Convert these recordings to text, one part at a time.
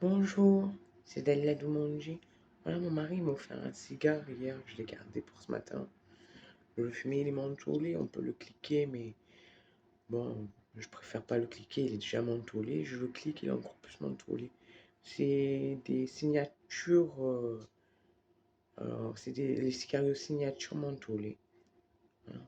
Bonjour, c'est Dalila Doumonji. Voilà, mon mari m'a offert un cigare hier, je l'ai gardé pour ce matin. Le fumer, il est mentholé, on peut le cliquer, mais bon, je préfère pas le cliquer, il est déjà mentholé. Je le clique, il est encore plus mentholé. C'est des signatures, alors c'est les cigares signatures mentholées. Voilà.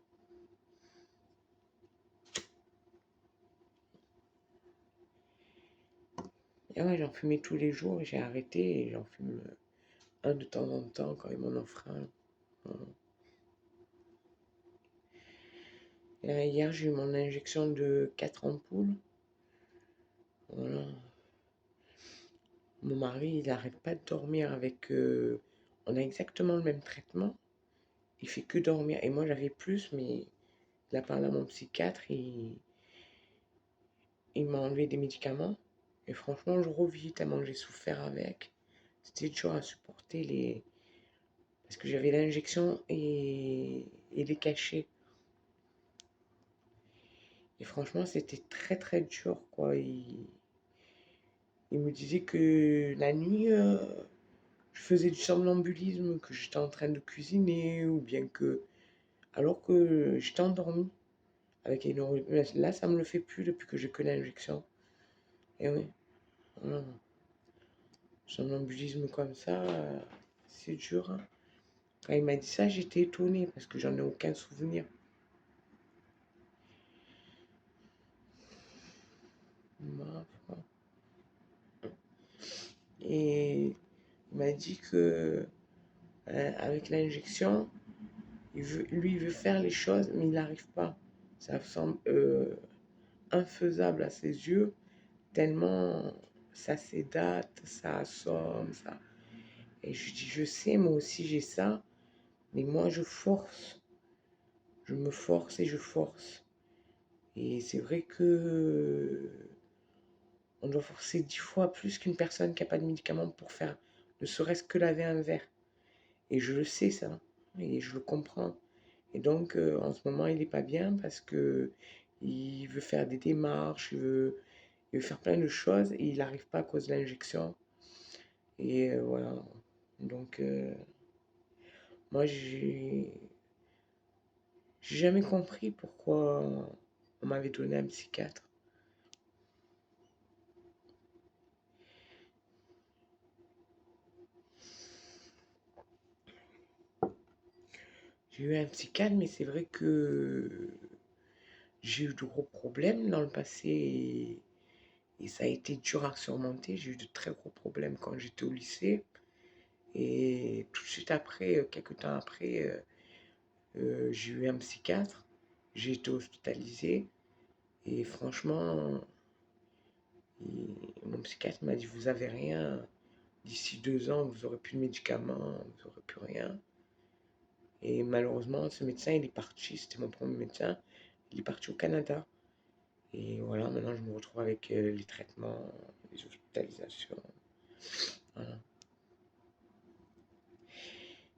Et ouais, j'en fumais tous les jours, j'ai arrêté et j'en fume un de temps en temps quand il m'en offre un. Voilà. Et hier, j'ai eu mon injection de 4 ampoules. Voilà. Mon mari, il n'arrête pas de dormir avec. On a exactement le même traitement. Il fait que dormir. Et moi, j'avais plus, mais il a parlé à mon psychiatre. Il m'a enlevé des médicaments. Et franchement, je revis tellement j'ai souffert avec. C'était dur à supporter parce que j'avais l'injection et les cachets. Et franchement, c'était très très dur, quoi. Il me disait que la nuit, je faisais du somnambulisme, que j'étais en train de cuisiner, ou bien que alors que j'étais endormie avec une là, ça me le fait plus depuis que j'ai que l'injection. Et oui, voilà. Somnambulisme comme ça, c'est dur, hein. Quand il m'a dit ça, j'étais étonnée parce que j'en ai aucun souvenir. Ma foi. Et il m'a dit que avec l'injection, lui, il veut faire les choses, mais il n'arrive pas. Ça semble infaisable à ses yeux, tellement ça sédate, ça assomme, ça. Et je dis, je sais, moi aussi j'ai ça, mais moi je force. Je me force et je force. Et c'est vrai que on doit forcer 10 fois plus qu'une personne qui n'a pas de médicament pour faire ne serait-ce que laver un verre. Et je le sais ça, et je le comprends. Et donc en ce moment il n'est pas bien parce que il veut faire des démarches, il veut faire plein de choses et il n'arrive pas à cause de l'injection. Et voilà. Donc moi j'ai jamais compris pourquoi on m'avait donné un psychiatre. J'ai eu un psychiatre, mais c'est vrai que j'ai eu de gros problèmes dans le passé et ça a été dur à surmonter. J'ai eu de très gros problèmes quand j'étais au lycée. Et tout de suite après, quelques temps après, j'ai eu un psychiatre. J'ai été hospitalisé. Et franchement, mon psychiatre m'a dit, vous avez rien. D'ici 2 ans, vous n'aurez plus de médicaments, vous n'aurez plus rien. Et malheureusement, ce médecin, il est parti. C'était mon premier médecin. Il est parti au Canada. Et voilà, maintenant, je me retrouve avec les traitements, les hospitalisations. Voilà.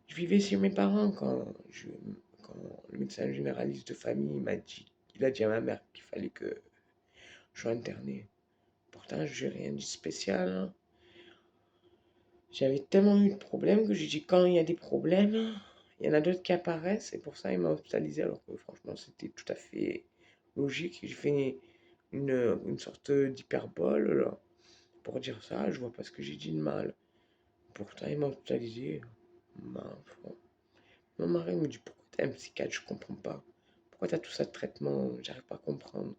Je vivais chez mes parents quand le médecin généraliste de famille m'a dit, il a dit à ma mère qu'il fallait que je sois interné. Pourtant, je n'ai rien dit de spécial, hein. J'avais tellement eu de problèmes que j'ai dit quand il y a des problèmes, il y en a d'autres qui apparaissent et pour ça il m'a hospitalisé alors que franchement c'était tout à fait logique. J'ai fait une sorte d'hyperbole là, pour dire ça, je vois pas ce que j'ai dit de mal. Pourtant il m'a hospitalisé. Ma foi. Mon mari me dit pourquoi t'as un psychiatre, je comprends pas. Pourquoi t'as tout ça de traitement, j'arrive pas à comprendre.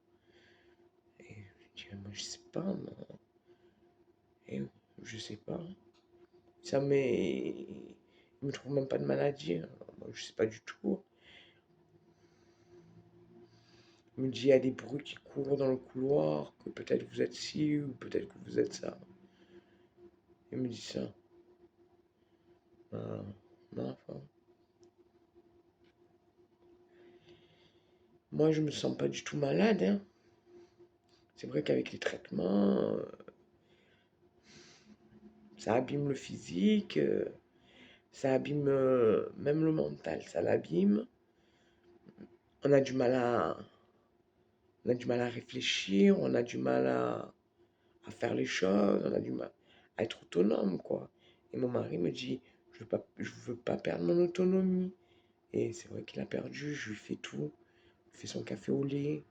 Et je dis moi je sais pas, moi. Et je sais pas. Ça m'est. Il me trouve même pas de maladie, hein. Moi, je sais pas du tout. Il me dit il y a des bruits qui courent dans le couloir, que peut-être vous êtes ci ou peut-être que vous êtes ça. Il me dit ça. Ah, non, enfin. Moi, je me sens pas du tout malade, hein. C'est vrai qu'avec les traitements, ça abîme le physique, ça abîme même le mental, ça l'abîme. On a du mal à, on a du mal à réfléchir, on a du mal à faire les choses, on a du mal à être autonome, quoi. Et mon mari me dit, je veux pas perdre mon autonomie. Et c'est vrai qu'il a perdu, je lui fais tout. Je lui fais son café au lait,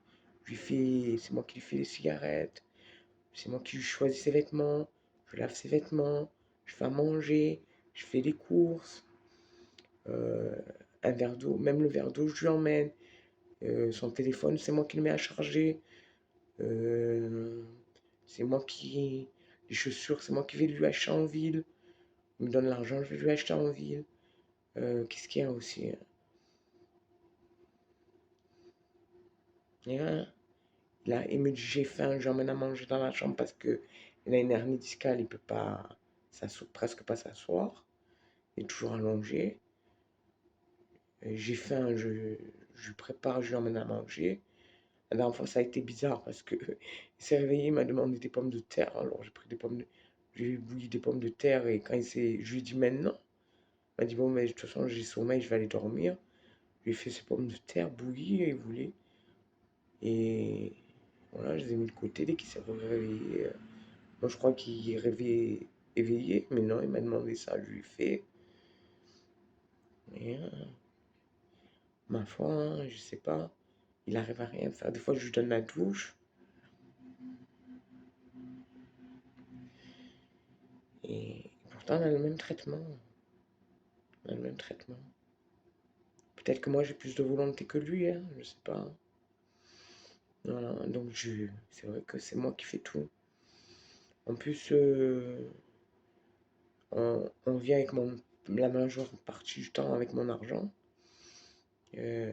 c'est moi qui lui fais les cigarettes, c'est moi qui lui choisis ses vêtements, je lave ses vêtements, je fais à manger, je fais les courses, euh, un verre d'eau, même le verre d'eau, je lui emmène. Son téléphone, c'est moi qui le mets à charger. Euh, c'est moi qui. Les chaussures, c'est moi qui vais lui acheter en ville. Il me donne l'argent, je vais lui acheter en ville. Qu'est-ce qu'il y a aussi? Hein. Là, il me dit j'ai faim, j'emmène à manger dans la chambre parce que il a une hernie discale, il peut pas presque pas s'asseoir, il est toujours allongé. J'ai faim, je lui prépare, je lui emmène à manger. La dernière fois, ça a été bizarre parce que il s'est réveillé, il m'a demandé des pommes de terre. Alors j'ai pris des pommes de... J'ai bouilli des pommes de terre et je lui ai dit maintenant, il m'a dit bon, mais de toute façon, j'ai sommeil, je vais aller dormir. Je lui ai fait ses pommes de terre bouillies et il voulait. Et voilà, je les ai mis de côté dès qu'il s'est réveillé. Moi, je crois qu'il est rêvé éveillé, mais non, il m'a demandé ça, je lui ai fait. Et, ma foi, hein, je sais pas, il arrive à rien faire. Des fois, je lui donne la douche, et pourtant, on a le même traitement. On a le même traitement. Peut-être que moi, j'ai plus de volonté que lui, hein, je sais pas. Voilà, donc c'est vrai que c'est moi qui fais tout. En plus, on vit avec la majeure partie du temps avec mon argent. Euh,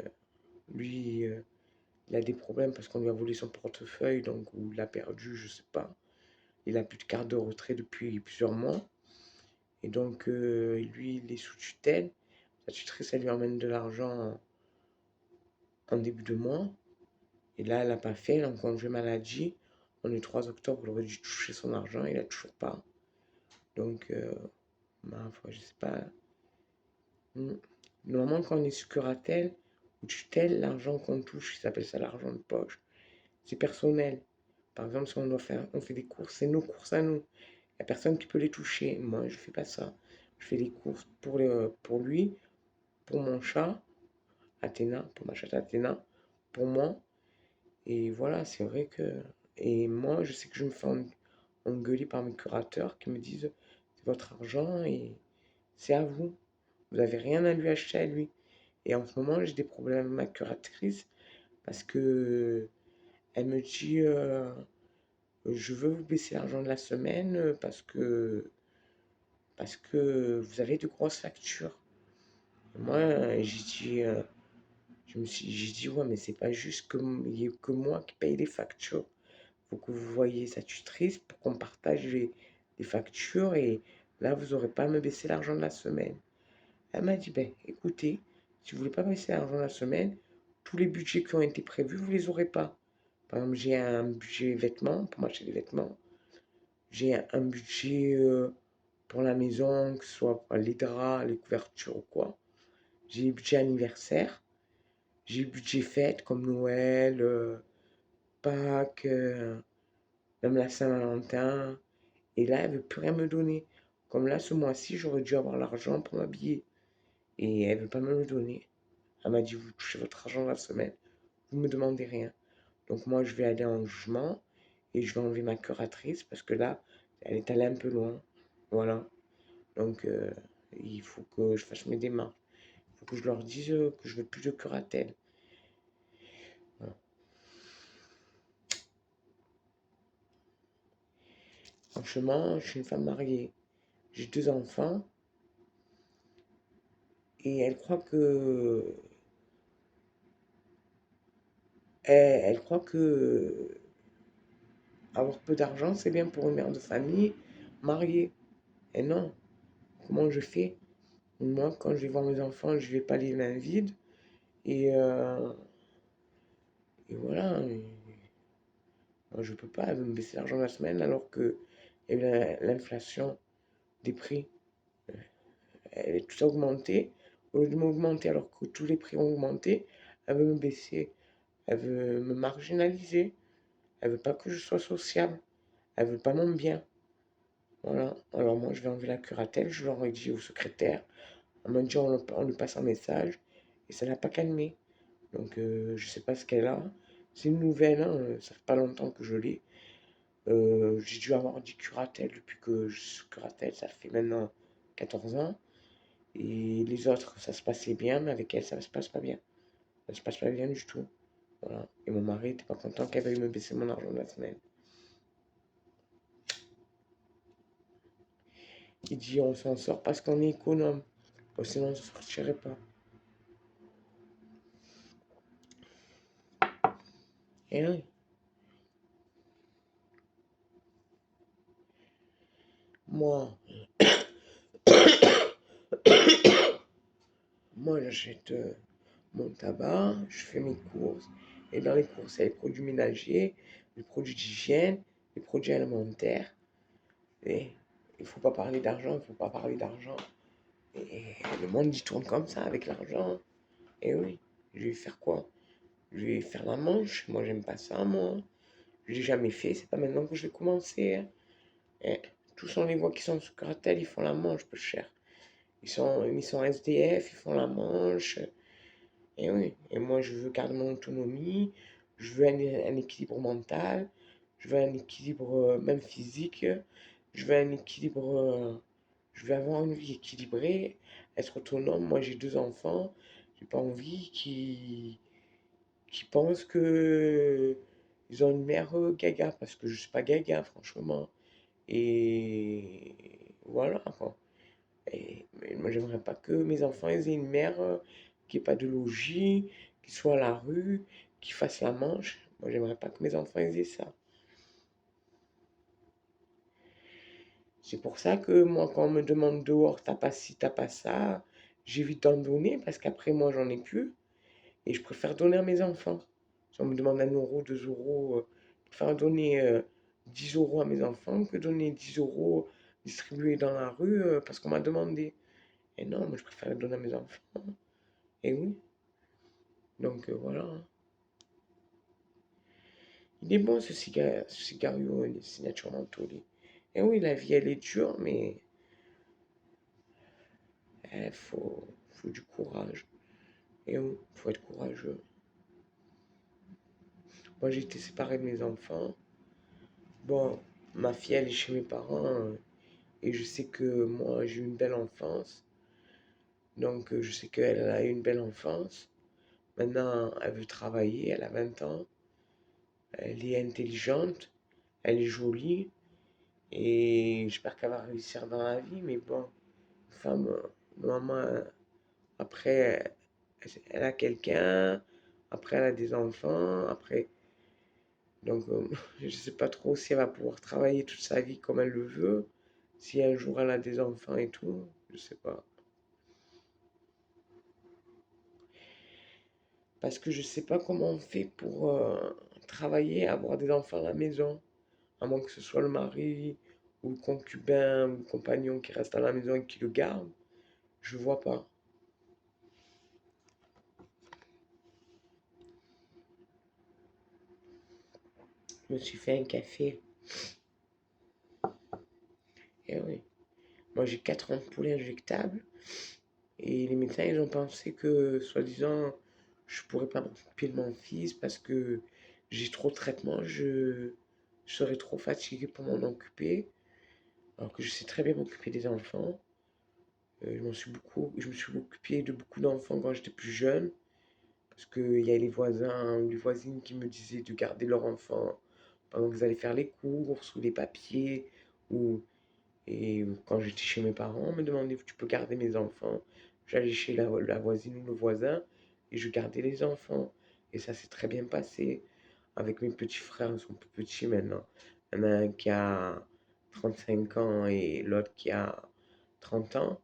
Lui, il a des problèmes parce qu'on lui a volé son portefeuille, donc ou il l'a perdu, je sais pas. Il a plus de carte de retrait depuis plusieurs mois. Et donc, lui, il est sous tutelle. Sa tutrice, elle lui emmène de l'argent en début de mois. Et là, elle n'a pas fait, elle est en congé maladie. On est 3 octobre, il aurait dû toucher son argent, il n'a toujours pas. Donc, ma foi, je sais pas. Hmm. Normalement, quand on est sur curatelle ou tutelle, l'argent qu'on touche, ils appellent ça l'argent de poche. C'est personnel. Par exemple, si on fait des courses, c'est nos courses à nous. Il n'y a personne qui peut les toucher. Moi, je ne fais pas ça. Je fais les courses pour lui, pour mon chat, Athéna, pour ma chatte Athéna, pour moi. Et voilà, c'est vrai que... Et moi, je sais que je me fais engueuler par mes curateurs qui me disent, c'est votre argent et c'est à vous. Vous n'avez rien à lui acheter à lui. Et en ce moment, j'ai des problèmes avec ma curatrice parce que elle me dit, je veux vous baisser l'argent de la semaine parce que vous avez de grosses factures. Moi, j'ai dit, ouais, mais c'est pas juste il y ait que moi qui paye les factures. Faut que vous voyez sa tutrice pour qu'on partage les factures et là, vous n'aurez pas à me baisser l'argent de la semaine. Elle m'a dit, ben, écoutez, si vous voulez pas baisser l'argent de la semaine, tous les budgets qui ont été prévus, vous les aurez pas. Par exemple, j'ai un budget vêtements pour m'acheter des vêtements. J'ai un budget pour la maison, que ce soit pour les draps, les couvertures ou quoi. J'ai le budget anniversaire. J'ai le budget fête comme Noël, Pâques, même la Saint-Valentin. Et là, elle veut plus rien me donner. Comme là, ce mois-ci, j'aurais dû avoir l'argent pour m'habiller. Et elle veut pas me le donner. Elle m'a dit, vous touchez votre argent la semaine. Vous me demandez rien. Donc moi, je vais aller en jugement et je vais enlever ma curatrice parce que là, elle est allée un peu loin. Voilà. Donc, il faut que je fasse mes démarches. Il faut que je leur dise que je veux plus de curatelle. Voilà. Franchement, je suis une femme mariée. J'ai 2 enfants. Et elle croit que... Elle croit que avoir peu d'argent, c'est bien pour une mère de famille mariée. Et non. Comment je fais? Moi, quand je vais voir mes enfants, je vais pas les mains vides. Et, et voilà. Moi, je peux pas me baisser l'argent la semaine alors que l'inflation des prix, elle est tout augmentée. Au lieu de m'augmenter alors que tous les prix ont augmenté, elle veut me baisser. Elle veut me marginaliser. Elle veut pas que je sois sociable. Elle veut pas mon bien. Voilà. Alors moi, je vais enlever la curatelle. Je leur ai dit au secrétaire. On m'a dit on lui passe un message. Et ça l'a pas calmé. Donc je sais pas ce qu'elle a. C'est une nouvelle, hein, ça fait pas longtemps que je l'ai. J'ai dû avoir 10 curatelles depuis que je suis curatelle. Ça fait maintenant 14 ans. Et les autres, ça se passait bien, mais avec elle, ça se passe pas bien. Ça se passe pas bien du tout. Voilà. Et mon mari était pas content qu'elle veuille me baisser mon argent de la semaine. Il dit on s'en sort parce qu'on est économe. Bon, sinon on ne sortirait pas. Et oui, moi, moi j'achète mon tabac, je fais mes courses. Et dans les courses, il y a les produits ménagers, les produits d'hygiène, les produits alimentaires. Et il ne faut pas parler d'argent, il ne faut pas parler d'argent. Et le monde y tourne comme ça avec l'argent. Et oui, je vais faire quoi? Je vais faire la manche. Moi, j'aime pas ça, moi. Je l'ai jamais fait, c'est pas maintenant que je vais commencer, hein. Et tous on les voit qui sont sous cartel, ils font la manche, peu cher. Ils sont SDF, ils font la manche. Et oui, et moi je veux garder mon autonomie, je veux un équilibre mental, je veux un équilibre même physique, je veux un équilibre, je veux avoir une vie équilibrée, être autonome. Moi j'ai 2 enfants, j'ai pas envie qu'ils pensent que ils ont une mère gaga, parce que je suis pas gaga, franchement. Et voilà, quoi. Mais moi, j'aimerais pas que mes enfants aient une mère qui n'ait pas de logis, qui soit à la rue, qui fasse la manche. Moi, j'aimerais pas que mes enfants aient ça. C'est pour ça que moi, quand on me demande dehors, t'as pas ci, t'as pas ça, j'évite d'en donner parce qu'après, moi, j'en ai plus. Et je préfère donner à mes enfants. Si on me demande 1 euro, 2 euros, je préfère donner 10 euros à mes enfants que donner 10 euros distribués dans la rue parce qu'on m'a demandé. Et non, moi, je préfère les donner à mes enfants. Et oui. Donc voilà, hein. Il est bon ce cigario, Signature Mentoli. Et oui, la vie elle est dure, mais faut du courage. Et oui, faut être courageux. Moi j'ai été séparé de mes enfants. Bon, ma fille elle est chez mes parents, hein, et je sais que moi j'ai eu une belle enfance. Donc je sais qu'elle a eu une belle enfance. Maintenant elle veut travailler, elle a 20 ans. Elle est intelligente, elle est jolie. Et j'espère qu'elle va réussir dans la vie, mais bon, femme, maman, après, elle a quelqu'un, après, elle a des enfants, après, donc, je sais pas trop si elle va pouvoir travailler toute sa vie comme elle le veut, si un jour elle a des enfants et tout, je sais pas. Parce que je sais pas comment on fait pour travailler, avoir des enfants à la maison, à moins que ce soit le mari, ou le concubin, ou le compagnon qui reste à la maison et qui le garde, je vois pas. Je me suis fait un café. Et oui. Moi, j'ai 4 ampoules injectables. Et les médecins, ils ont pensé que, soi-disant, je pourrais pas m'occuper de mon fils parce que j'ai trop de traitements. Je serais trop fatigué pour m'en occuper. Alors que je sais très bien m'occuper des enfants. Je me suis occupé de beaucoup d'enfants quand j'étais plus jeune. Parce qu'il y a les voisins ou les voisines qui me disaient de garder leur enfant pendant qu'ils allaient faire les courses ou les papiers ou. Et quand j'étais chez mes parents, on me demandait tu peux garder mes enfants. J'allais chez la voisine ou le voisin et je gardais les enfants. Et ça s'est très bien passé avec mes petits frères, ils sont plus petits maintenant. Il y en a un qui a 35 ans et l'autre qui a 30 ans.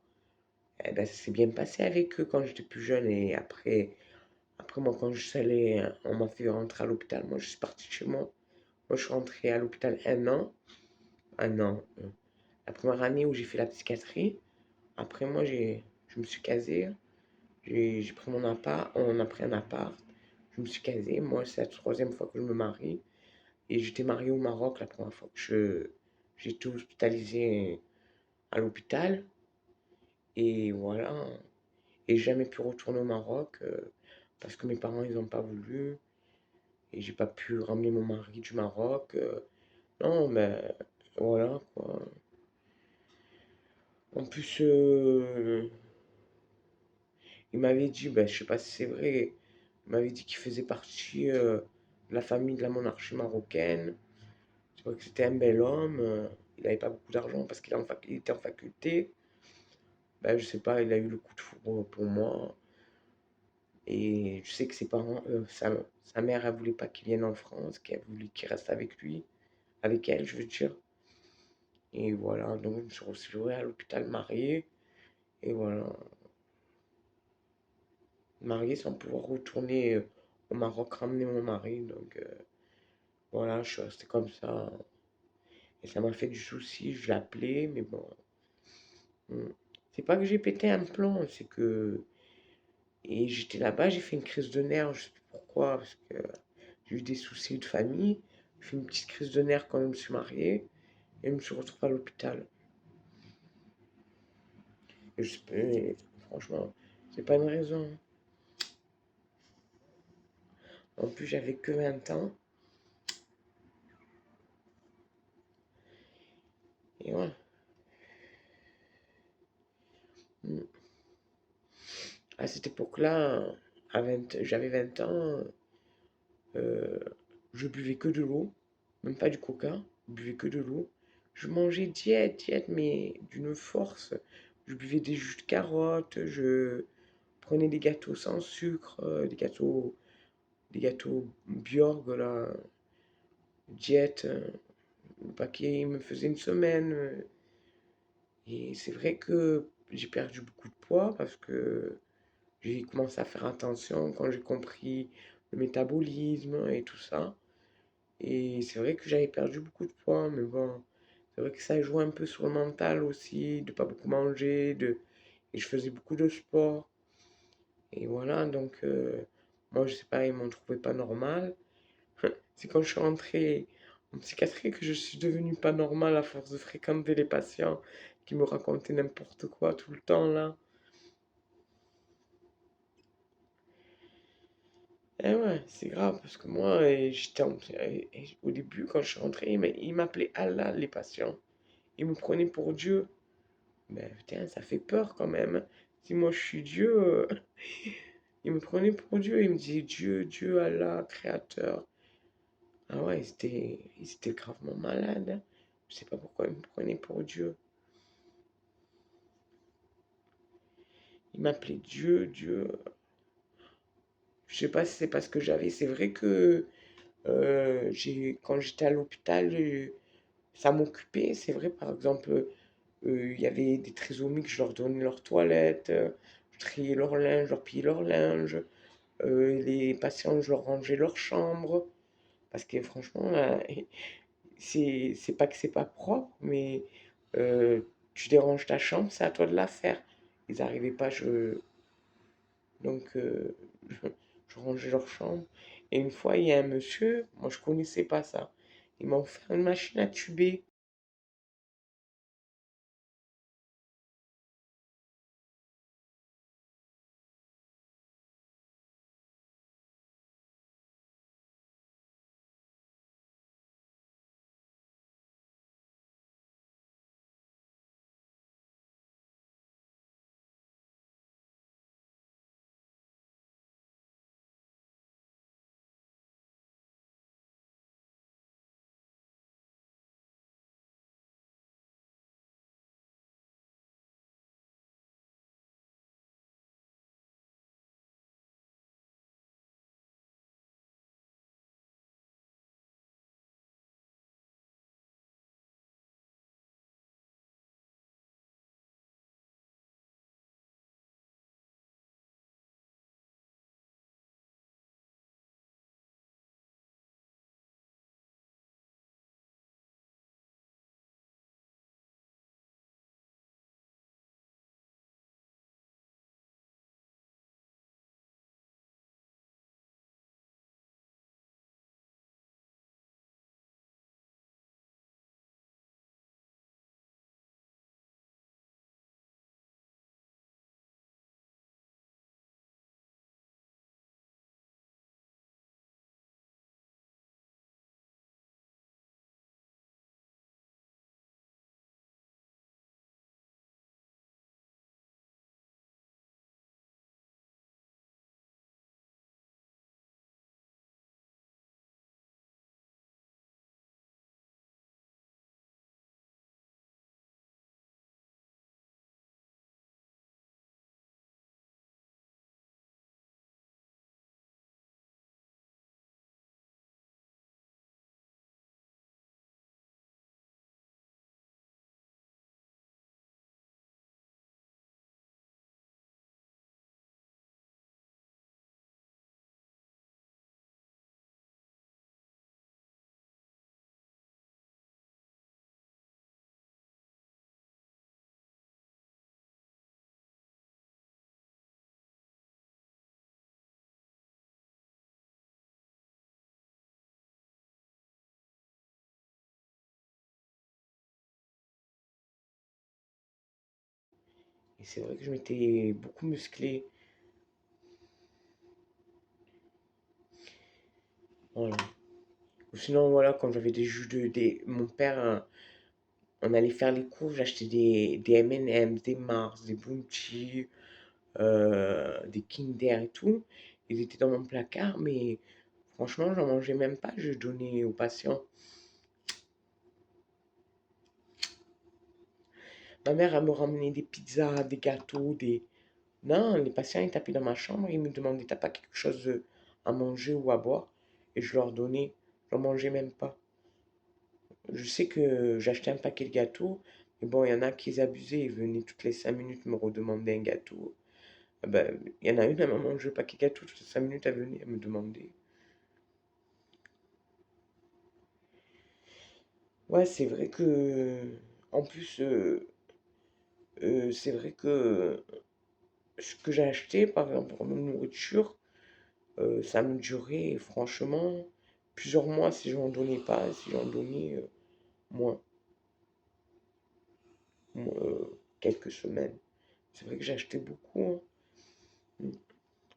Eh ben, ça s'est bien passé avec eux quand j'étais plus jeune. Et après moi, quand je suis allé, on m'a fait rentrer à l'hôpital. Moi, je suis parti de chez moi. Moi, je suis rentré à l'hôpital 1 an. 1 an. La première année où j'ai fait la psychiatrie, après moi, je me suis casé. J'ai pris mon appart, on a pris un appart. Je me suis casé. Moi, c'est la troisième fois que je me marie. Et j'étais marié au Maroc la première fois que J'ai été hospitalisé à l'hôpital et voilà. Et j'ai jamais pu retourner au Maroc parce que mes parents, ils n'ont pas voulu et j'ai pas pu ramener mon mari du Maroc. Non, mais voilà quoi. En plus, il m'avait dit, ben, je sais pas si c'est vrai, il m'avait dit qu'il faisait partie de la famille de la monarchie marocaine. Je crois que c'était un bel homme. Il n'avait pas beaucoup d'argent parce il était en faculté. Ben, je sais pas, il a eu le coup de foudre pour moi. Et je sais que ses parents, sa mère, elle voulait pas qu'il vienne en France, qu'elle voulait qu'il reste avec lui, avec elle, je veux dire. Et voilà, donc je me suis retrouvé à l'hôpital marié. Et voilà, marié sans pouvoir retourner au Maroc ramener mon mari. Donc voilà, je suis resté comme ça. Et ça m'a fait du souci, je l'ai appelé, mais bon. hmm. C'est pas que j'ai pété un plomb, c'est que. Et j'étais là-bas, j'ai fait une crise de nerfs, je sais plus pourquoi, parce que j'ai eu des soucis de famille. J'ai fait une petite crise de nerfs quand je me suis marié. Et je me suis retrouvé à l'hôpital. Et franchement, c'est pas une raison. En plus, j'avais que 20 ans. Et ouais. hmm. À cette époque-là, j'avais 20 ans, euh, je buvais que de l'eau, même pas du coca, je buvais que de l'eau. Je mangeais diète, mais d'une force. Je buvais des jus de carottes, je prenais des gâteaux sans sucre, des gâteaux Bjorg, là, diète. Le paquet me faisait une semaine. Et c'est vrai que j'ai perdu beaucoup de poids parce que j'ai commencé à faire attention quand j'ai compris le métabolisme et tout ça. Et c'est vrai que j'avais perdu beaucoup de poids, mais bon, c'est vrai que ça joue un peu sur le mental aussi, de pas beaucoup manger, et je faisais beaucoup de sport. Et voilà, donc moi je sais pas, ils m'ont trouvé pas normal. C'est quand je suis rentrée en psychiatrie que je suis devenue pas normale à force de fréquenter les patients qui me racontaient n'importe quoi tout le temps là. Eh ouais, c'est grave parce que moi, au début, quand je suis rentré, ils m'appelaient Allah, les patients. Ils me prenaient pour Dieu. Mais putain, ça fait peur quand même. Si moi je suis Dieu, ils me prenaient pour Dieu. Ils me disaient Dieu, Dieu, Allah, créateur. Ah ouais, ils étaient gravement malades, hein. Je sais pas pourquoi ils me prenaient pour Dieu. Ils m'appelaient Dieu, Dieu. Je sais pas si c'est parce que c'est vrai que quand j'étais à l'hôpital, ça m'occupait. C'est vrai, par exemple, il y avait des trisomiques, je leur donnais leur toilette, je triais leur linge, je leur pliais leur linge. Les patients, je leur rangeais leur chambre. Parce que franchement, là, c'est pas que c'est pas propre, mais tu déranges ta chambre, c'est à toi de la faire. Ils n'arrivaient pas, donc je rangeais leur chambre. Et une fois, il y a un monsieur, moi je connaissais pas ça. Il m'a offert une machine à tuber. c'est vrai que je m'étais beaucoup musclé. Voilà. Ou sinon, voilà, quand j'avais des jus mon père, on allait faire les courses, j'achetais des M&M's, des Mars, des Bounty, des Kinder et tout. Ils étaient dans mon placard, mais franchement, j'en mangeais même pas, je donnais aux patients. Ma mère, elle me ramenait des pizzas, des gâteaux, des... Non, les patients, ils tapaient dans ma chambre, ils me demandaient, t'as pas quelque chose à manger ou à boire? Et je leur donnais, j'en mangeais même pas. Je sais que j'achetais un paquet de gâteaux, mais bon, il y en a qui abusaient, ils venaient toutes les 5 minutes me redemander un gâteau. Ah ben, il y en a une, à un moment, je veux pas qu'il gâteau, toutes les 5 minutes, elle venait me demander. Ouais, c'est vrai que, en plus, c'est vrai que ce que j'ai acheté, par exemple, pour ma nourriture, ça me durait, franchement, plusieurs mois si j'en donnais pas, si j'en donnais moins, quelques semaines. C'est vrai que j'ai acheté beaucoup, hein.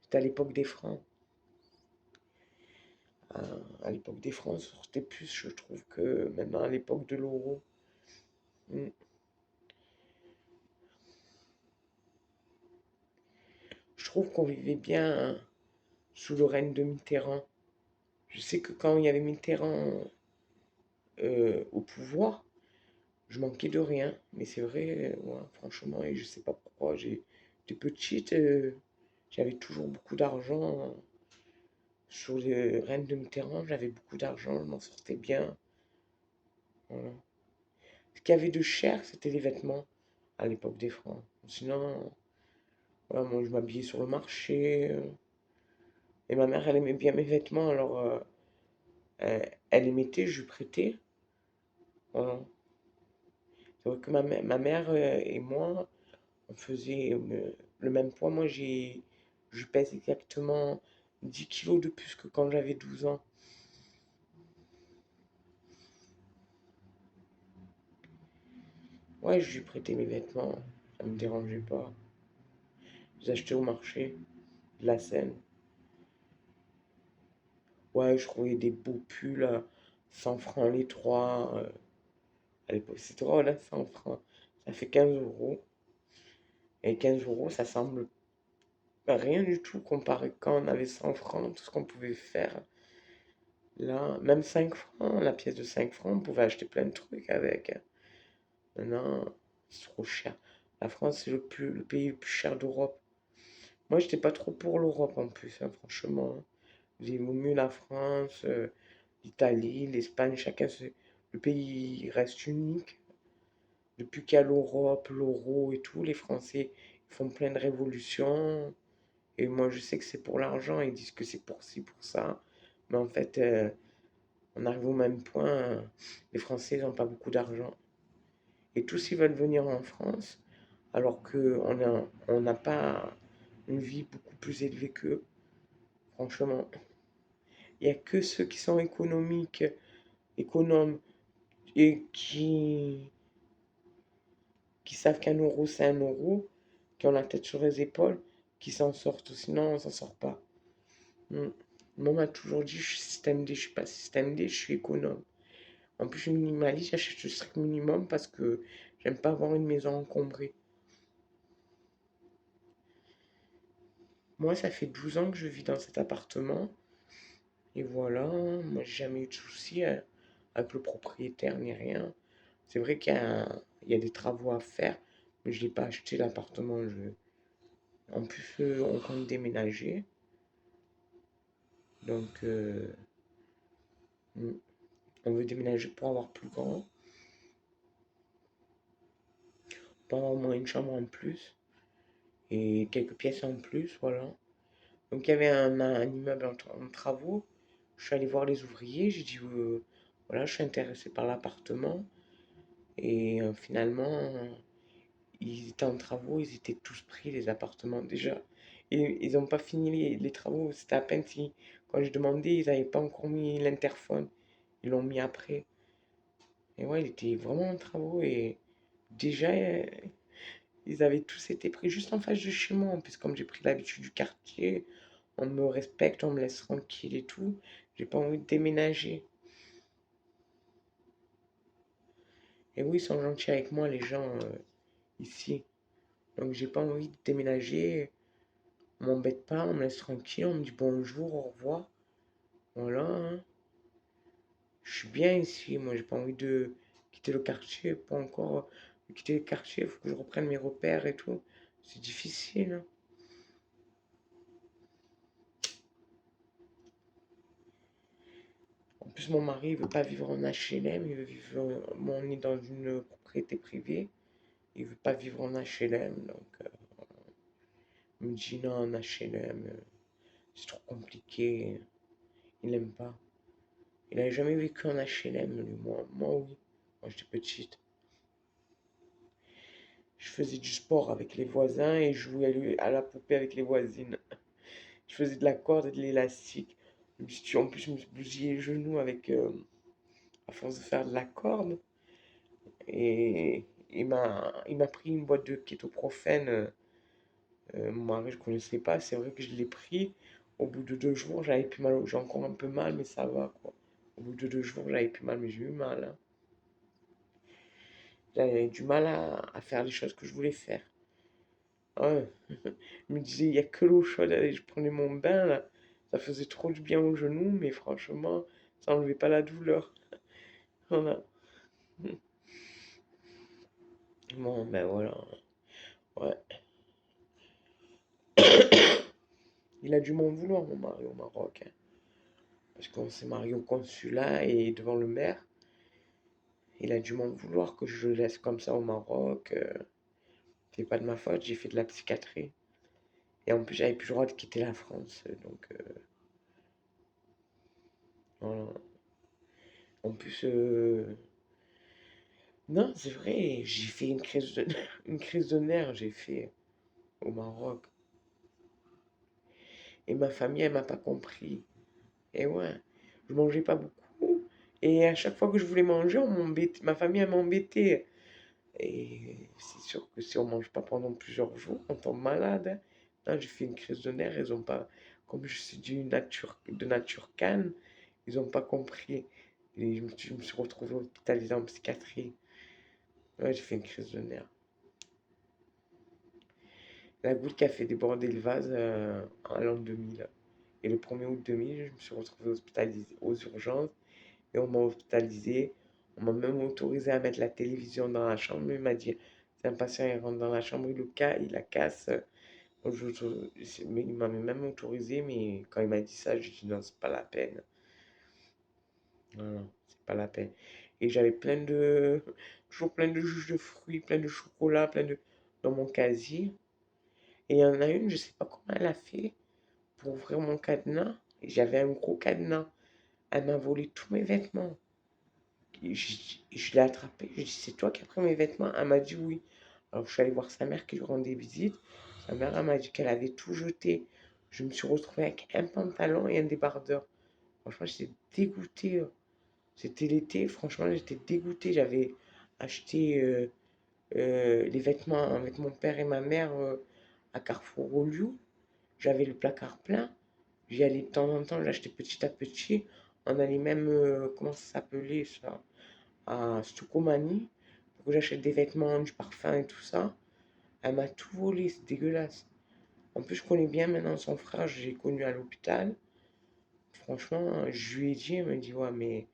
C'était à l'époque des francs. À l'époque des francs, on sortait plus, je trouve, que maintenant à l'époque de l'euro. Mm. Je trouve qu'on vivait bien sous le règne de Mitterrand. Je sais que quand il y avait Mitterrand au pouvoir, je manquais de rien. Mais c'est vrai, ouais, franchement, et je sais pas pourquoi. J'étais petite, j'avais toujours beaucoup d'argent. Sous le règne de Mitterrand, j'avais beaucoup d'argent, je m'en sortais bien. Voilà. Ce qu'il y avait de cher, c'était les vêtements à l'époque des francs. Sinon, voilà, moi je m'habillais sur le marché. Et ma mère, elle aimait bien mes vêtements, alors elle les mettait, je lui prêtais. Voilà. C'est vrai que ma mère et moi, on faisait le même poids. Moi, je pèse exactement 10 kilos de plus que quand j'avais 12 ans. Ouais, je lui prêtais mes vêtements, ça me dérangeait pas. Je les achetais au marché de la Seine. Ouais, je trouvais des beaux pulls à 100 francs les trois. À l'époque, c'est drôle, hein, 100 francs. Ça fait 15 euros. Et 15 euros, ça semble rien du tout comparé quand on avait 100 francs, tout ce qu'on pouvait faire. Là, même 5 francs, la pièce de 5 francs, on pouvait acheter plein de trucs avec. Maintenant, c'est trop cher. La France, c'est le pays le plus cher d'Europe. Moi, j'étais pas trop pour l'Europe en plus, hein, franchement. Il vaut mieux la France, l'Italie, l'Espagne, chacun, le pays reste unique. Depuis qu'il y a l'Europe, l'euro et tout, les Français font plein de révolutions. Et moi, je sais que c'est pour l'argent. Ils disent que c'est pour ci, pour ça. Mais en fait, on arrive au même point. Les Français n'ont pas beaucoup d'argent. Et tous ils veulent venir en France, alors on n'a pas une vie beaucoup plus élevée qu'eux. Franchement, il n'y a que ceux qui sont économes et qui savent qu'un euro c'est un euro, qui ont la tête sur les épaules, qui s'en sortent. Sinon, on s'en sort pas. Mm. Maman m'a toujours dit, je suis système D, je suis pas système D, je suis économe. En plus, je suis minimaliste, j'achète le strict minimum parce que j'aime pas avoir une maison encombrée. Moi, ça fait 12 ans que je vis dans cet appartement. Et voilà, moi, j'ai jamais eu de soucis avec le propriétaire ni rien. C'est vrai il y a des travaux à faire, mais je n'ai pas acheté l'appartement. En plus, on compte déménager. Donc, mm, on veut déménager pour avoir plus grand, pour avoir au moins une chambre en plus et quelques pièces en plus, voilà. Donc, il y avait un immeuble en travaux. Je suis allé voir les ouvriers, j'ai dit, voilà, je suis intéressé par l'appartement. Et finalement, ils étaient en travaux, ils étaient tous pris, les appartements déjà. Et ils n'ont pas fini les travaux, c'était à peine fini. Quand je demandais, ils n'avaient pas encore mis l'interphone. Ils l'ont mis après. Et ouais, il était vraiment en travaux et déjà, Ils avaient tous été pris juste en face de chez moi. En plus, comme j'ai pris l'habitude du quartier, on me respecte, on me laisse tranquille et tout. J'ai pas envie de déménager. Et oui, ils sont gentils avec moi, les gens ici. Donc j'ai pas envie de déménager. On m'embête pas, on me laisse tranquille, on me dit bonjour, au revoir. Voilà, hein. Je suis bien ici. Moi, j'ai pas envie de quitter le quartier. Pas encore quitter le quartier. Il faut que je reprenne mes repères et tout. C'est difficile, hein. En plus, mon mari, il veut pas vivre en HLM. Il veut vivre. Bon, on est dans une propriété privée. Il veut pas vivre en HLM. Donc, il me dit non, en HLM, c'est trop compliqué. Il n'aime pas. Il n'a jamais vécu en HLM, lui. Moi, oui. Quand j'étais petite. Je faisais du sport avec les voisins et je jouais à la poupée avec les voisines. Je faisais de la corde et de l'élastique. En plus, je me suis bousillé les genoux à force de faire de la corde. Et il m'a pris une boîte de kétoprophène. Mon mari, je ne connaissais pas. C'est vrai que je l'ai pris. Au bout de 2 jours, j'avais plus mal. J'ai encore un peu mal, mais ça va, quoi. Au bout de 2 jours, j'avais plus mal, mais j'ai eu mal, hein. J'avais du mal à faire les choses que je voulais faire. Ouais. Je me disais, il n'y a que l'eau chaude. Allez, je prenais mon bain, là. Ça faisait trop du bien aux genoux, mais franchement, ça enlevait pas la douleur. Voilà. Bon, ben voilà. Ouais. Il a dû m'en vouloir, mon mari, au Maroc, hein. Parce qu'on s'est marié au consulat et devant le maire. Il a dû m'en vouloir que je le laisse comme ça au Maroc. C'est pas de ma faute, j'ai fait de la psychiatrie. Et en plus, j'avais plus le droit de quitter la France. Donc, voilà. En plus, non, c'est vrai, j'ai fait une crise de, une crise de nerfs, j'ai fait au Maroc. Et ma famille, elle m'a pas compris. Et ouais, je mangeais pas beaucoup. Et à chaque fois que je voulais manger, on m'embêtait. Ma famille, elle m'embêtait. Et c'est sûr que si on mange pas pendant plusieurs jours, on tombe malade, hein. Là, j'ai fait une crise de nerfs, ils ont pas, comme je suis de nature calme, ils ont pas compris. Et je me suis retrouvé hospitalisé en psychiatrie. Ouais, j'ai fait une crise de nerfs. La goutte qui a fait déborder le vase en l'an 2000. Et le 1er août 2000, je me suis retrouvé hospitalisé aux urgences et on m'a hospitalisé. On m'a même autorisé à mettre la télévision dans la chambre. Il m'a dit, c'est un patient, il rentre dans la chambre, il la casse. Mais il m'avait même autorisé, mais quand il m'a dit ça, j'ai dit non, c'est pas la peine. Non, non, c'est pas la peine. Et j'avais toujours plein de jus de fruits, plein de chocolat, dans mon casier. Et il y en a une, je sais pas comment elle a fait pour ouvrir mon cadenas. Et j'avais un gros cadenas. Elle m'a volé tous mes vêtements. Et je l'ai attrapée. Je lui ai dit, c'est toi qui as pris mes vêtements? Elle m'a dit oui. Alors je suis allée voir sa mère qui lui rendait visite. Sa mère, elle m'a dit qu'elle avait tout jeté. Je me suis retrouvée avec un pantalon et un débardeur. Franchement, j'étais dégoûtée. C'était l'été. Franchement, j'étais dégoûtée. J'avais acheté les vêtements avec mon père et ma mère à Carrefour au lieu. J'avais le placard plein. J'y allais de temps en temps, j'achetais petit à petit. On allait même, comment ça s'appelait ça? À Stucomani, pour que j'achète des vêtements, du parfum et tout ça. Elle m'a tout volé, c'est dégueulasse. En plus, je connais bien maintenant son frère, j'ai connu à l'hôpital. Franchement, je lui ai dit, elle m'a dit, ouais, mais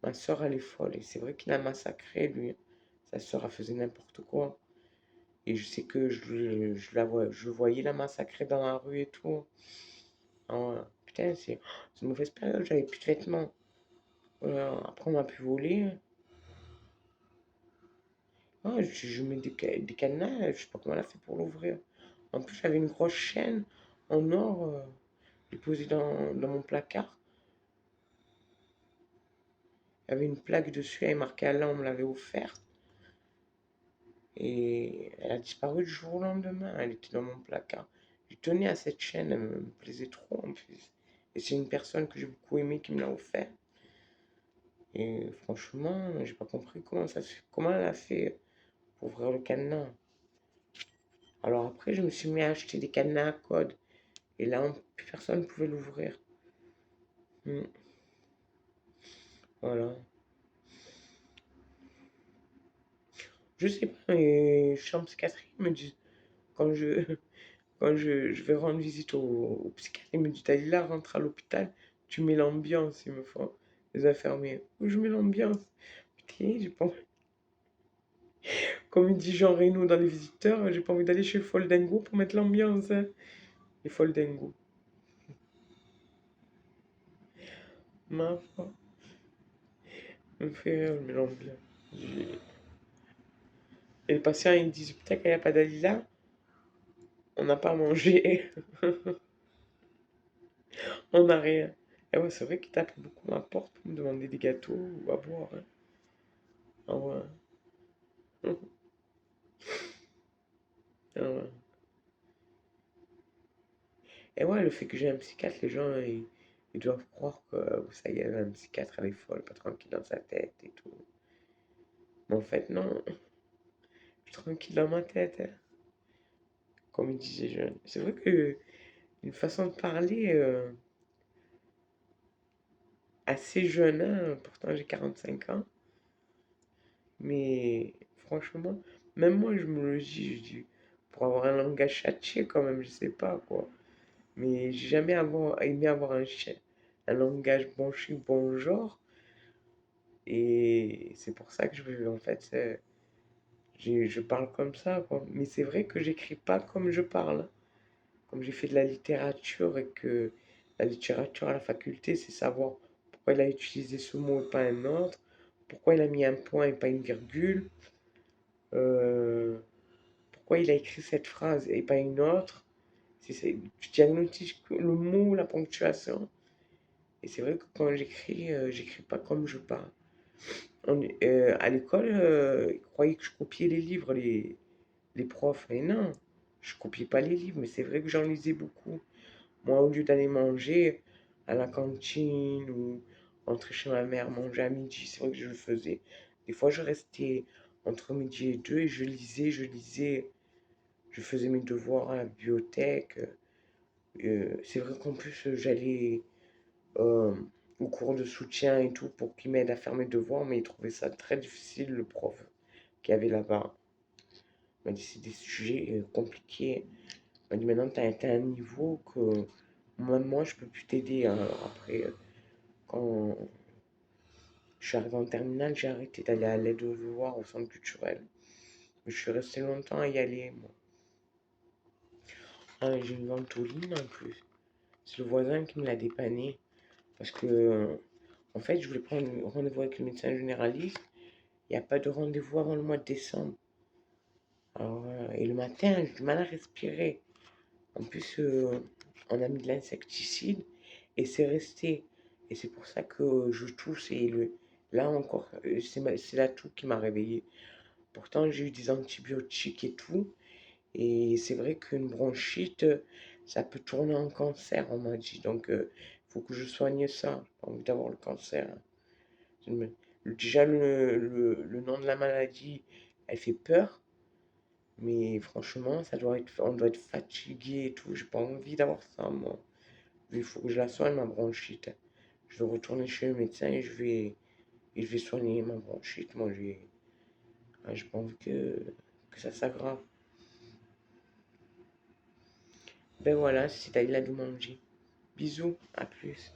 ma soeur, elle est folle. Et c'est vrai qu'il a massacré, lui. Sa soeur, elle faisait n'importe quoi. Et je sais que je le voyais la massacrer dans la rue et tout. Ah ouais. Putain, c'est une mauvaise période, j'avais plus de vêtements. Après, on m'a pu voler. Ah, je mets des cadenas, je sais pas comment elle a fait pour l'ouvrir. En plus, j'avais une grosse chaîne en or déposée dans mon placard. Il y avait une plaque dessus, elle est marquée Allah, on me l'avait offerte. Et elle a disparu du jour au lendemain, elle était dans mon placard. Je tenais à cette chaîne, elle me plaisait trop en plus. Et c'est une personne que j'ai beaucoup aimée qui me l'a offert. Et franchement, j'ai pas compris comment elle a fait pour ouvrir le cadenas. Alors après, je me suis mis à acheter des cadenas à code. Et là, plus personne ne pouvait l'ouvrir. Hmm, voilà. Je sais pas, mais chambre psychiatrique me dit, quand je, quand je vais rendre visite au psychiatre, il me dit, Dalila, rentre à l'hôpital, tu mets l'ambiance, il me faut les infirmiers. Où je mets l'ambiance? Putain, j'ai pas envie- comme il dit Jean Reno dans Les Visiteurs, j'ai pas envie d'aller chez Foldengo pour mettre l'ambiance, hein. Les Foldengo. Ma foi, me fait rire, mais l'ambiance. Et les patients, ils me disent, putain, quand il n'y a pas Dalila, on n'a pas à manger, on n'a rien. Et ouais, c'est vrai qu'ils tapent beaucoup à ma porte pour me demander des gâteaux ou à boire, hein. Ah ouais. Ah ouais. Et ouais, le fait que j'ai un psychiatre, les gens, ils doivent croire que ça y est, un psychiatre, elle est folle, pas tranquille dans sa tête et tout. Mais en fait, non, je suis tranquille dans ma tête, hein, comme ils disaient jeunes. C'est vrai que une façon de parler assez jeune, hein, pourtant j'ai 45 ans, mais franchement, même moi, je me le dis, je dis, pour avoir un langage châtié quand même, je sais pas quoi. Mais j'ai jamais aimé avoir un langage bon chic, bon genre. Et c'est pour ça que en fait, je parle comme ça, quoi. Mais c'est vrai que j'écris pas comme je parle. Comme j'ai fait de la littérature et que la littérature à la faculté, c'est savoir pourquoi il a utilisé ce mot et pas un autre, pourquoi il a mis un point et pas une virgule, euh, pourquoi il a écrit cette phrase et pas une autre. Tu diagnostiques le mot, la ponctuation. Et c'est vrai que quand j'écris, j'écris pas comme je parle. À l'école, ils croyaient que je copiais les livres, les profs. Mais non, je copiais pas les livres, mais c'est vrai que j'en lisais beaucoup. Moi, au lieu d'aller manger à la cantine ou rentrer chez ma mère, manger à midi, c'est vrai que je le faisais. Des fois, je restais entre midi et deux et je lisais, je faisais mes devoirs à la bibliothèque. C'est vrai qu'en plus, j'allais euh, au cours de soutien et tout pour qu'il m'aide à faire mes devoirs, mais il trouvait ça très difficile, le prof qui avait là-bas. Il m'a dit c'est des sujets compliqués. Il m'a dit maintenant tu as atteint un niveau que même moi je peux plus t'aider, hein. Alors après, quand je suis arrivé en terminale, j'ai arrêté d'aller à l'aide aux devoirs au centre culturel. Mais je suis resté longtemps à y aller, moi. Ah, j'ai une ventoline en plus. C'est le voisin qui me l'a dépanné. Parce que, en fait, je voulais prendre rendez-vous avec le médecin généraliste. Il n'y a pas de rendez-vous avant le mois de décembre. Alors, et le matin, j'ai du mal à respirer. En plus, on a mis de l'insecticide et c'est resté. Et c'est pour ça que je tousse. Là encore, c'est la toux qui m'a réveillée. Pourtant, j'ai eu des antibiotiques et tout. Et c'est vrai qu'une bronchite, ça peut tourner en cancer, on m'a dit. Donc, il faut que je soigne ça. J'ai pas envie d'avoir le cancer. Déjà, le nom de la maladie, elle fait peur. Mais franchement, on doit être fatigué et tout. J'ai pas envie d'avoir ça, moi. Il faut que je la soigne, ma bronchite. Je vais retourner chez le médecin et je vais soigner ma bronchite. Moi, j'ai pas envie que ça s'aggrave. Ben voilà, c'est à de manger. Bisous, à plus.